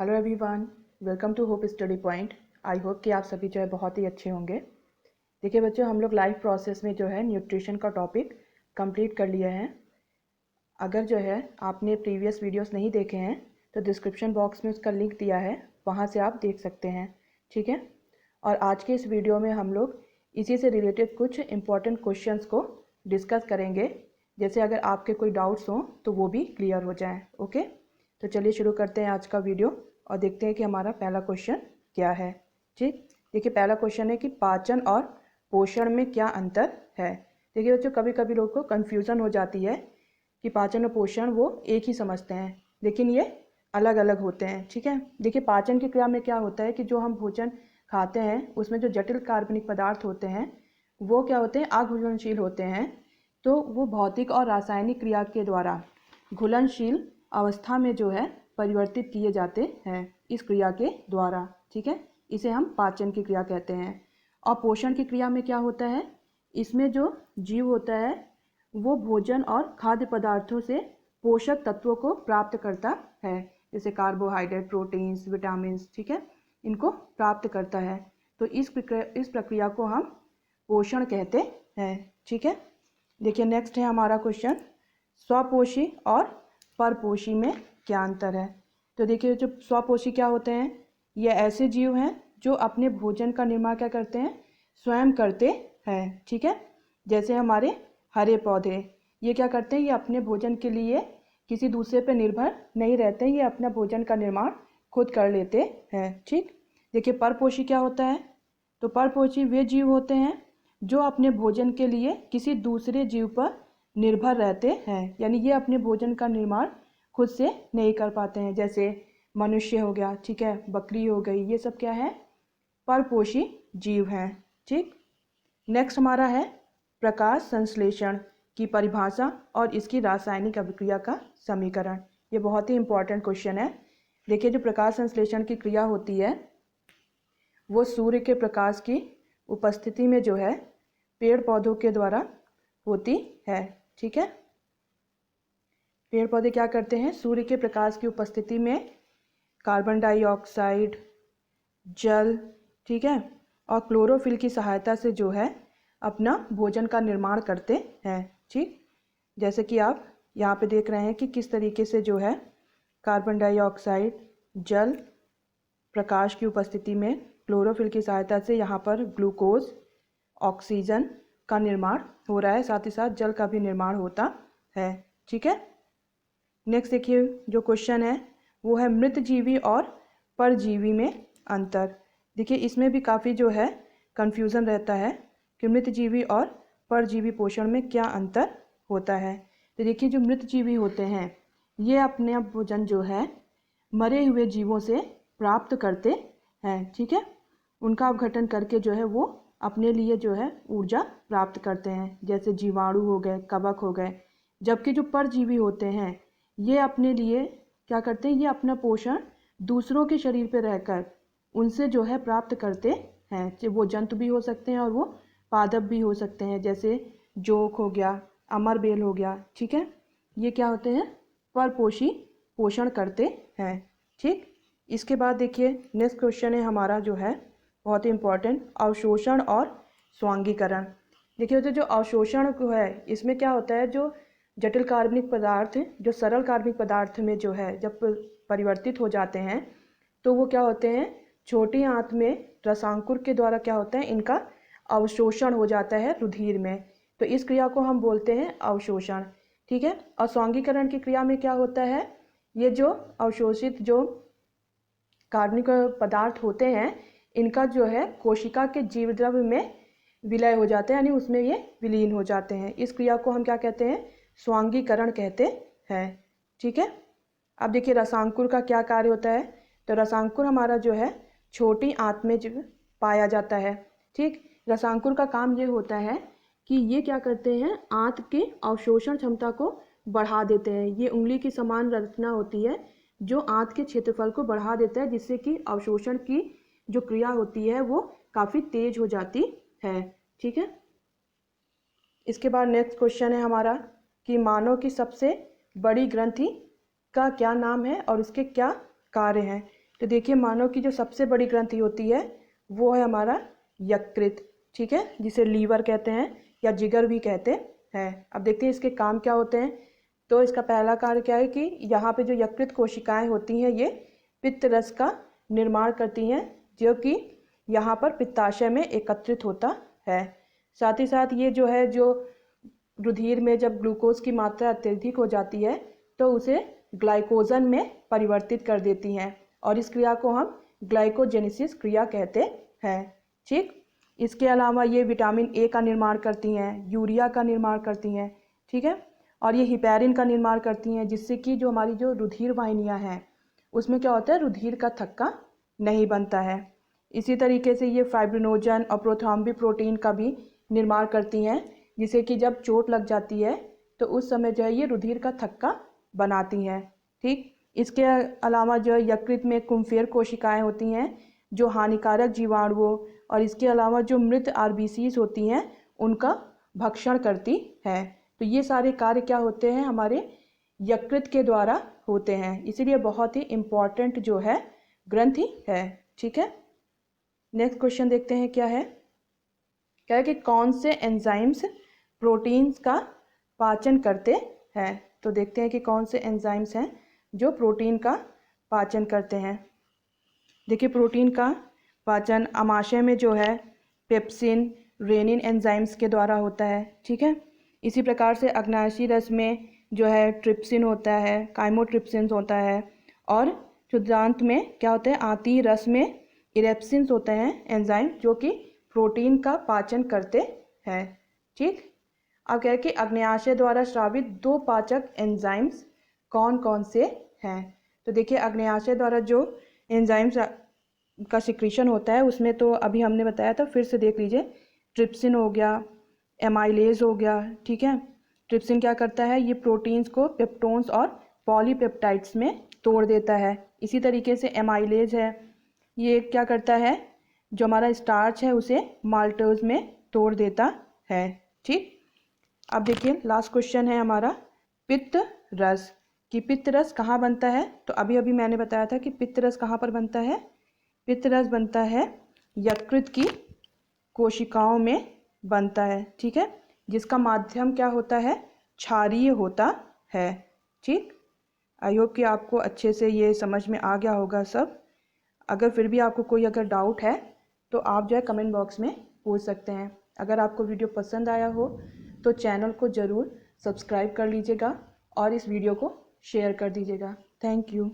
Hello everyone, welcome to hope study point. I hope कि आप सभी जो है बहुत ही अच्छे होंगे। देखिए बच्चों, हम लोग लाइफ प्रोसेस में जो है न्यूट्रिशन का टॉपिक कंप्लीट कर लिए हैं। अगर जो है आपने प्रीवियस वीडियोस नहीं देखे हैं तो डिस्क्रिप्शन बॉक्स में उसका लिंक दिया है, वहाँ से आप देख सकते हैं। ठीक है। और आज के इस वीडियो में हम लोग इसी से रिलेटेड कुछ इम्पॉर्टेंट क्वेश्चंस को डिस्कस करेंगे, जैसे अगर आपके कोई डाउट्स हों तो वो भी क्लियर हो जाएं। ओके, तो चलिए शुरू करते हैं आज का वीडियो और देखते हैं कि हमारा पहला क्वेश्चन क्या है। ठीक, देखिए पहला क्वेश्चन है कि पाचन और पोषण में क्या अंतर है। देखिए बच्चों, कभी कभी लोग को कन्फ्यूज़न हो जाती है कि पाचन और पोषण वो एक ही समझते हैं, लेकिन ये अलग अलग होते हैं। ठीक है। देखिए पाचन की क्रिया में क्या होता है कि जो हम भोजन खाते हैं उसमें जो जटिल कार्बनिक पदार्थ होते हैं वो क्या होते हैं, अघुलनशील होते हैं। तो वो भौतिक और रासायनिक क्रिया के द्वारा घुलनशील अवस्था में जो है परिवर्तित किए जाते हैं इस क्रिया के द्वारा। ठीक है, इसे हम पाचन की क्रिया कहते हैं। और पोषण की क्रिया में क्या होता है, इसमें जो जीव होता है वो भोजन और खाद्य पदार्थों से पोषक तत्वों को प्राप्त करता है, जैसे कार्बोहाइड्रेट, प्रोटीन्स, विटामिन्स। ठीक है, इनको प्राप्त करता है। तो इस प्रक्रिया को हम पोषण कहते हैं। ठीक है। देखिए नेक्स्ट है हमारा क्वेश्चन, स्वपोषी और परपोषी में क्या अंतर है। तो देखिए जो स्वपोषी क्या होते हैं, ये ऐसे जीव हैं जो अपने भोजन का निर्माण क्या करते हैं, स्वयं करते हैं। ठीक है, जैसे हमारे हरे पौधे, ये क्या करते हैं, ये अपने भोजन के लिए किसी दूसरे पर निर्भर नहीं रहते हैं, ये अपना भोजन का निर्माण खुद कर लेते हैं। ठीक। देखिए परपोषी क्या होता है, तो परपोषी वे जीव होते हैं जो अपने भोजन के लिए किसी दूसरे जीव पर निर्भर रहते हैं, यानी ये अपने भोजन का निर्माण खुद से नहीं कर पाते हैं। जैसे मनुष्य हो गया, ठीक है, बकरी हो गई, ये सब क्या है, परपोषी जीव हैं। ठीक। नेक्स्ट हमारा है प्रकाश संश्लेषण की परिभाषा और इसकी रासायनिक अभिक्रिया का समीकरण। ये बहुत ही इंपॉर्टेंट क्वेश्चन है। देखिए जो प्रकाश संश्लेषण की क्रिया होती है वो सूर्य के प्रकाश की उपस्थिति में जो है पेड़ पौधों के द्वारा होती है। ठीक है, पेड़ पौधे क्या करते हैं, सूर्य के प्रकाश की उपस्थिति में कार्बन डाइऑक्साइड, जल, ठीक है, और क्लोरोफिल की सहायता से जो है अपना भोजन का निर्माण करते हैं। ठीक, जैसे कि आप यहाँ पे देख रहे हैं कि किस तरीके से जो है कार्बन डाइऑक्साइड, जल, प्रकाश की उपस्थिति में क्लोरोफिल की सहायता से यहाँ पर ग्लूकोज, ऑक्सीजन का निर्माण हो रहा है, साथ ही साथ जल का भी निर्माण होता है। ठीक है। नेक्स्ट देखिए जो क्वेश्चन है वो है मृतजीवी और परजीवी में अंतर। देखिए इसमें भी काफ़ी जो है कन्फ्यूज़न रहता है कि मृतजीवी और परजीवी पोषण में क्या अंतर होता है। तो देखिए जो मृतजीवी होते हैं ये अपने भोजन जो है मरे हुए जीवों से प्राप्त करते हैं। ठीक है, उनका अपघटन करके जो है वो अपने लिए जो है ऊर्जा प्राप्त करते हैं, जैसे जीवाणु हो गए, कवक हो गए। जबकि जो परजीवी होते हैं ये अपने लिए क्या करते हैं, ये अपना पोषण दूसरों के शरीर पर रहकर उनसे जो है प्राप्त करते हैं। वो जंतु भी हो सकते हैं और वो पादप भी हो सकते हैं, जैसे जोंक हो गया, अमरबेल हो गया। ठीक है, ये क्या होते हैं, परपोषी पोषण करते हैं। ठीक। इसके बाद देखिए नेक्स्ट क्वेश्चन है हमारा जो है बहुत ही इम्पोर्टेंट, अवशोषण और स्वांगीकरण। देखिए जो अवशोषण है इसमें क्या होता है, जो जटिल कार्बनिक पदार्थ जो सरल कार्बनिक पदार्थ में जो है जब परिवर्तित हो जाते हैं तो वो क्या होते हैं, छोटी आंत में रसांकुर के द्वारा क्या होता है, इनका अवशोषण हो जाता है रुधिर में। तो इस क्रिया को हम बोलते हैं अवशोषण। ठीक है। और स्वांगीकरण की क्रिया में क्या होता है, ये जो अवशोषित जो कार्बनिक पदार्थ होते हैं इनका जो है कोशिका के जीवद्रव्य में विलय हो जाते हैं, यानी उसमें ये विलीन हो जाते हैं। इस क्रिया को हम क्या कहते हैं, स्वांगीकरण कहते हैं। ठीक है। अब देखिए रसांकुर का क्या कार्य होता है, तो रसांकुर हमारा जो है छोटी आंत में जो पाया जाता है। ठीक, रसांकुर का काम ये होता है कि ये क्या करते हैं, आंत के अवशोषण क्षमता को बढ़ा देते हैं। ये उंगली की समान रचना होती है जो आंत के क्षेत्रफल को बढ़ा देता है, जिससे कि अवशोषण की जो क्रिया होती है वो काफ़ी तेज हो जाती है। ठीक है। इसके बाद नेक्स्ट क्वेश्चन है हमारा कि मानव की सबसे बड़ी ग्रंथि का क्या नाम है और उसके क्या कार्य हैं। तो देखिए मानव की जो सबसे बड़ी ग्रंथि होती है वो है हमारा यकृत, ठीक है, जिसे लीवर कहते हैं या जिगर भी कहते हैं। अब देखते हैं इसके काम क्या होते हैं। तो इसका पहला कार्य क्या है कि यहाँ पे जो यकृत कोशिकाएं होती हैं ये पित्त रस का निर्माण करती हैं, जो कि यहाँ पर पित्ताशय में एकत्रित होता है। साथ ही साथ ये जो है, जो रुधिर में जब ग्लूकोज की मात्रा अत्यधिक हो जाती है तो उसे ग्लाइकोजन में परिवर्तित कर देती हैं, और इस क्रिया को हम ग्लाइकोजेनेसिस क्रिया कहते हैं, ठीक। इसके अलावा ये विटामिन ए का निर्माण करती हैं, यूरिया का निर्माण करती हैं, ठीक है, और ये हिपैरिन का निर्माण करती हैं, जिससे कि जो हमारी जो रुधिर वाहिनियाँ हैं उसमें क्या होता है, रुधिर का थक्का नहीं बनता है। इसी तरीके से ये फाइब्रिनोजन और प्रोथ्रोम्बिक प्रोटीन का भी निर्माण करती हैं, जिससे कि जब चोट लग जाती है तो उस समय जो है ये रुधिर का थक्का बनाती हैं, ठीक। इसके अलावा जो है यकृत में कुम्फेर कोशिकाएं होती हैं जो हानिकारक जीवाणुओं और इसके अलावा जो मृत आरबीसीज होती हैं उनका भक्षण करती है। तो ये सारे कार्य क्या होते हैं, हमारे यकृत के द्वारा होते हैं, इसीलिए बहुत ही इम्पॉर्टेंट जो है ग्रंथि है, ठीक है। नेक्स्ट क्वेश्चन देखते हैं क्या है कि कौन से एंजाइम्स प्रोटीन्स का पाचन करते हैं। तो देखते हैं कि कौन से एंजाइम्स हैं जो प्रोटीन का पाचन करते हैं। देखिए प्रोटीन का पाचन आमाशय में जो है पेप्सिन, रेनिन एंजाइम्स के द्वारा होता है, ठीक है। इसी प्रकार से अग्नाशयी रस में जो है ट्रिप्सिन होता है, काइमोट्रिप्सिन होता है, और क्षुद्रांत में क्या होता है, आंतीय रस में इरेप्सिन्स होते हैं एंजाइम जो कि प्रोटीन का पाचन करते हैं, ठीक। अब कह रहे कि अग्न्याशय द्वारा स्रावित 2 पाचक एंजाइम्स कौन कौन से हैं। तो देखिए अग्न्याशय द्वारा जो एंजाइम्स का सिक्रीशन होता है उसमें तो अभी हमने बताया था, फिर से देख लीजिए। ट्रिप्सिन हो गया, एमाइलेज हो गया, ठीक है। ट्रिप्सिन क्या करता है, ये प्रोटीन्स को पेप्टोन्स और पॉलीपेप्टाइड्स में तोड़ देता है। इसी तरीके से एमाइलेज है, ये क्या करता है, जो हमारा स्टार्च है उसे माल्टोज में तोड़ देता है, ठीक। अब देखिए लास्ट क्वेश्चन है हमारा पित्त रस, कि पित्त रस कहाँ बनता है। तो अभी अभी मैंने बताया था कि पित्त रस कहाँ पर बनता है, पित्त रस बनता है यकृत की कोशिकाओं में बनता है, ठीक है, जिसका माध्यम क्या होता है, क्षारीय होता है, ठीक। आई होप कि आपको अच्छे से ये समझ में आ गया होगा सब। अगर फिर भी आपको कोई अगर डाउट है तो आप जो है कमेंट बॉक्स में पूछ सकते हैं। अगर आपको वीडियो पसंद आया हो तो चैनल को ज़रूर सब्सक्राइब कर लीजिएगा और इस वीडियो को शेयर कर दीजिएगा। Thank you.